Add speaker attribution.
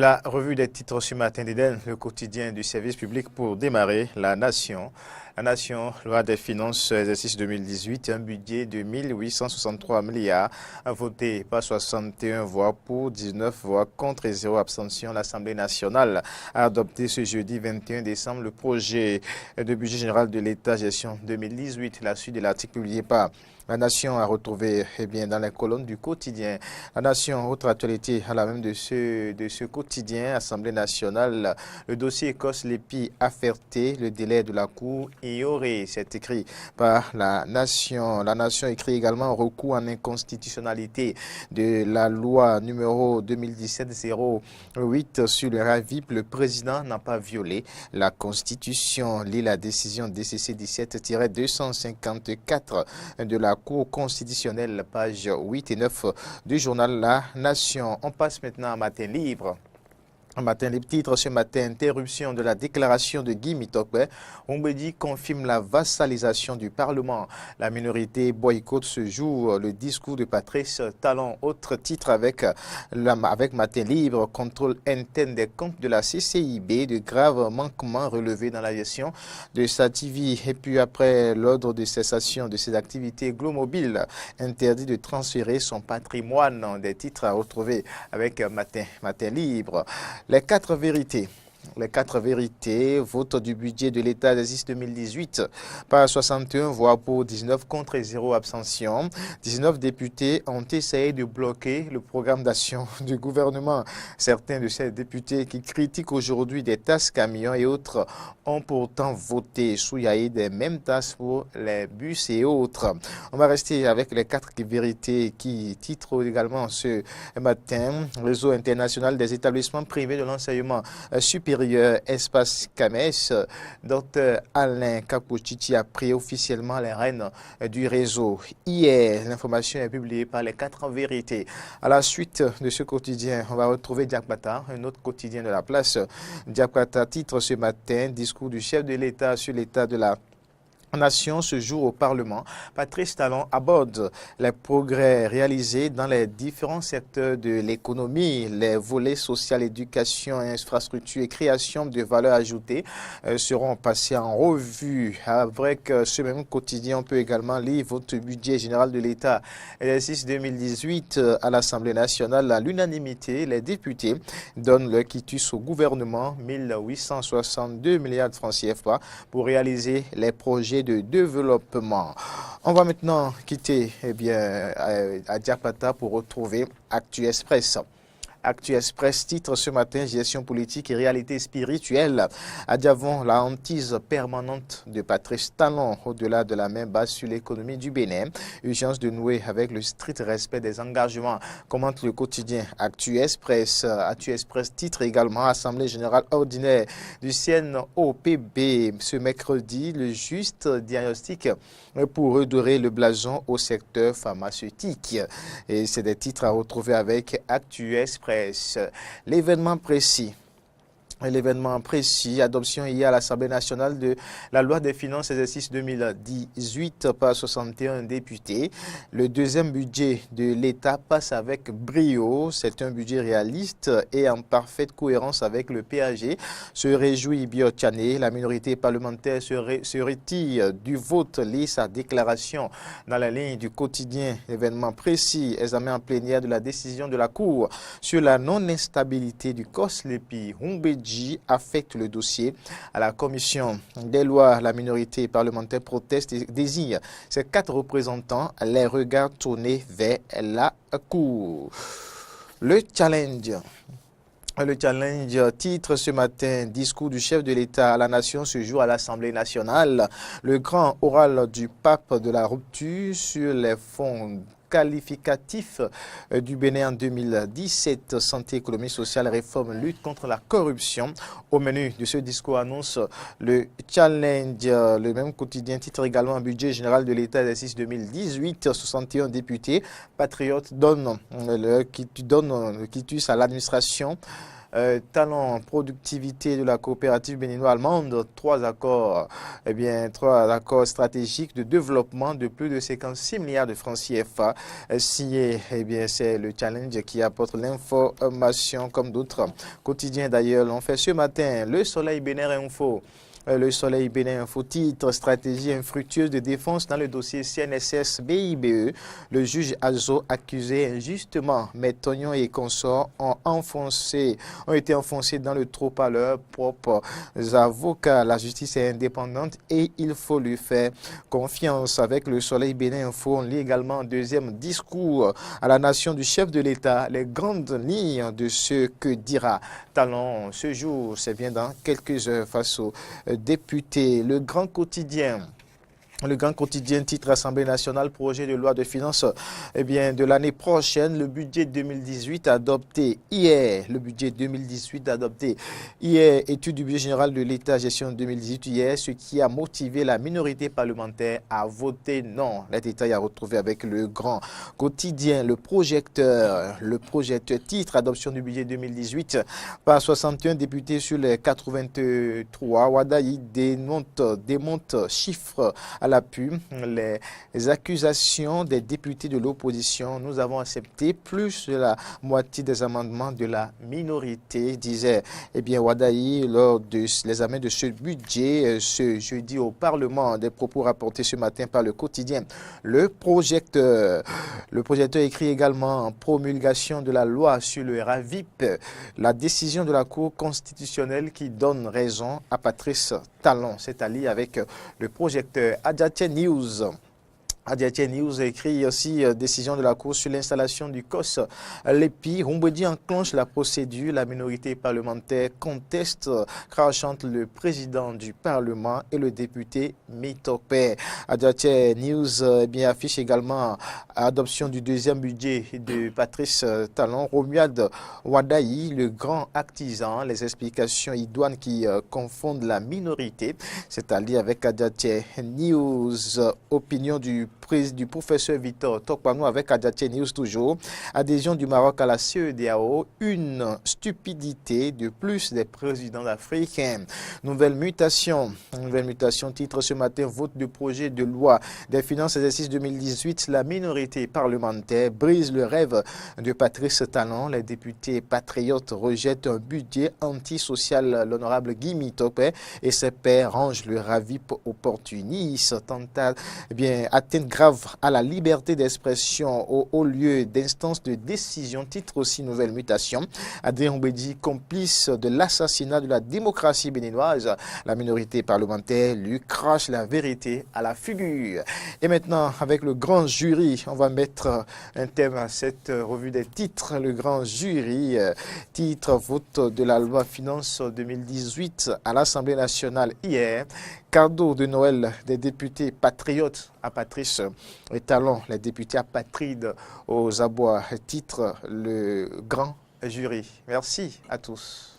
Speaker 1: La revue des titres ce matin d'Éden, le quotidien du service public pour démarrer. La Nation, loi des finances, exercice 2018, un budget de 1863 milliards, voté par 61 voix pour, 19 voix contre et 0 abstention. L'Assemblée nationale a adopté ce jeudi 21 décembre le projet de budget général de l'État gestion 2018. La suite de l'article publié par La Nation a retrouvé dans les colonnes du quotidien. La Nation, autre actualité à la même de ce quotidien, Assemblée nationale, le dossier Écosse-Lépi affairé, le délai de la Cour ignoré. C'est écrit par La Nation. La Nation écrit également recours en inconstitutionnalité de la loi numéro 2017-08 sur le RAVIP. Le président n'a pas violé la Constitution. Lit la décision DCC 17-254 de la Cour constitutionnelle, pages 8 et 9 du journal La Nation. On passe maintenant à Matin Libre. Matin Libre titre ce matin, interruption de la déclaration de Guy Mitokwe. Oumbédi confirme la vassalisation du Parlement. La minorité boycotte ce jour le discours de Patrice Talon. Autre titre avec Matin Libre, contrôle interne des comptes de la CCIB, de graves manquements relevés dans la gestion de sa TV. Et puis après l'ordre de cessation de ses activités, Glomobile interdit de transférer son patrimoine. Des titres à retrouver avec Matin Libre. Les quatre vérités. Les quatre vérités, vote du budget de l'État d'exercice 2018 par 61 voix pour, 19 contre et 0 abstention. 19 députés ont essayé de bloquer le programme d'action du gouvernement. Certains de ces députés qui critiquent aujourd'hui des tasses camions et autres ont pourtant voté sous des mêmes tasses pour les bus et autres. On va rester avec les quatre vérités qui titrent également ce matin. Réseau international des établissements privés de l'enseignement supérieur. Espace CAMES, Dr Alain Kapouchichi a pris officiellement les rênes du réseau. Hier, l'information est publiée par les quatre vérités. À la suite de ce quotidien, on va retrouver Diakbata, un autre quotidien de la place. Diakbata titre ce matin, discours du chef de l'État sur l'état de la Nation ce jour au Parlement. Patrice Talon aborde les progrès réalisés dans les différents secteurs de l'économie. Les volets social, éducation, infrastructure et création de valeur ajoutée seront passés en revue. Avec ce même quotidien, on peut également lire votre budget général de l'État exercice 2018 à l'Assemblée nationale. À l'unanimité, les députés donnent leur quitus au gouvernement, 1862 milliards de francs CFA pour réaliser les projets de développement. On va maintenant quitter à Diakbata pour retrouver Actu Express. Actu Express titre ce matin, gestion politique et réalité spirituelle. À Diavon, la hantise permanente de Patrice Talon au-delà de la main basse sur l'économie du Bénin. Urgence de nouer avec le strict respect des engagements, commente le quotidien Actu Express. Actu Express titre également Assemblée générale ordinaire du CNOPB. Ce mercredi, le juste diagnostic pour redorer le blason au secteur pharmaceutique. Et c'est des titres à retrouver avec Actu Express. L'événement précis, adoption hier à l'Assemblée nationale de la loi des finances exercice 2018 par 61 députés. Le deuxième budget de l'État passe avec brio. C'est un budget réaliste et en parfaite cohérence avec le PAG. Se réjouit Biotchané. La minorité parlementaire se retire du vote. Lit sa déclaration dans la ligne du quotidien. Événement précis, examen en plénière de la décision de la Cour sur la non-instabilité du COS-Lépi. Oumbédi affecte le dossier à la commission des lois. La minorité parlementaire proteste et désigne ses quatre représentants, les regards tournés vers la Cour. Le challenge titre ce matin, discours du chef de l'État à la Nation ce jour à l'Assemblée nationale. Le grand oral du pape de la rupture sur les fonds qualificatif du Bénin en 2017, santé, économie sociale, réforme, lutte contre la corruption. Au menu de ce discours annonce le challenge. Le même quotidien titre également un budget général de l'État exercice 2018, 61 députés patriotes donnent le quitus à l'administration talent, productivité de la coopérative béninois-allemande, trois accords stratégiques de développement de plus de 56 milliards de francs CFA signés. C'est le challenge qui apporte l'information comme d'autres quotidiens d'ailleurs l'ont fait ce matin. Le Soleil Bénin Info. Le Soleil Bénin Info titre stratégie infructueuse de défense dans le dossier CNSS BIBE. Le juge Azo accusé injustement, mais Tognon et consorts ont été enfoncés dans le trou par leurs propres avocats. La justice est indépendante et il faut lui faire confiance. Avec le Soleil Bénin Info, on lit également un deuxième discours à la nation du chef de l'État, les grandes lignes de ce que dira Talon ce jour. C'est bien dans quelques heures face au député. Le Grand Quotidien. Le Grand Quotidien titre Assemblée nationale, projet de loi de finances de l'année prochaine. Le budget 2018 adopté hier. Le budget 2018 adopté hier. Étude du budget général de l'État, gestion 2018 hier, ce qui a motivé la minorité parlementaire à voter non. Les détails à retrouver avec le Grand Quotidien. Le projecteur titre adoption du budget 2018 par 61 députés sur les 83. Wadaï démonte chiffres à l'appui les accusations des députés de l'opposition. Nous avons accepté plus de la moitié des amendements de la minorité, disait Wadaï lors de l'examen de ce budget ce jeudi au Parlement. Des propos rapportés ce matin par le quotidien Le Projecteur. Le Projecteur écrit également promulgation de la loi sur le RAVIP, la décision de la Cour constitutionnelle qui donne raison à Patrice Talon. C'est à lire avec le Projecteur. Adiaté News. Adiaté News écrit aussi décision de la Cour sur l'installation du COS. L'EPI, Humbedi enclenche la procédure. La minorité parlementaire conteste, crachante le président du Parlement et le député Mitopé. Adiaté News affiche également adoption du deuxième budget de Patrice Talon. Romuald Wadaï, le grand artisan, les explications idoines qui confondent la minorité. C'est à lire avec Adiaté News. Opinion du professeur Victor Tokpanou avec Adiaté News toujours. Adhésion du Maroc à la CEDEAO, une stupidité de plus des présidents d'Afrique. Nouvelle mutation, titre ce matin, vote du projet de loi des finances exercice 2018. La minorité parlementaire brise le rêve de Patrice Talon. Les députés patriotes rejettent un budget antisocial. L'honorable Guy Mitopé et ses pairs rangent le RAVIP opportuniste. Atteinte grave à la liberté d'expression au haut lieu d'instance de décision. Titre aussi nouvelle mutation. Adrien Humbedi, complice de l'assassinat de la démocratie béninoise. La minorité parlementaire lui crache la vérité à la figure. Et maintenant, avec le grand jury, on va mettre un thème à cette revue des titres. Le grand jury, titre vote de la loi finance 2018 à l'Assemblée nationale hier. Cadeau de Noël des députés patriotes à Patrice Talon, les députés apatrides aux abois, titre le grand jury. Merci à tous.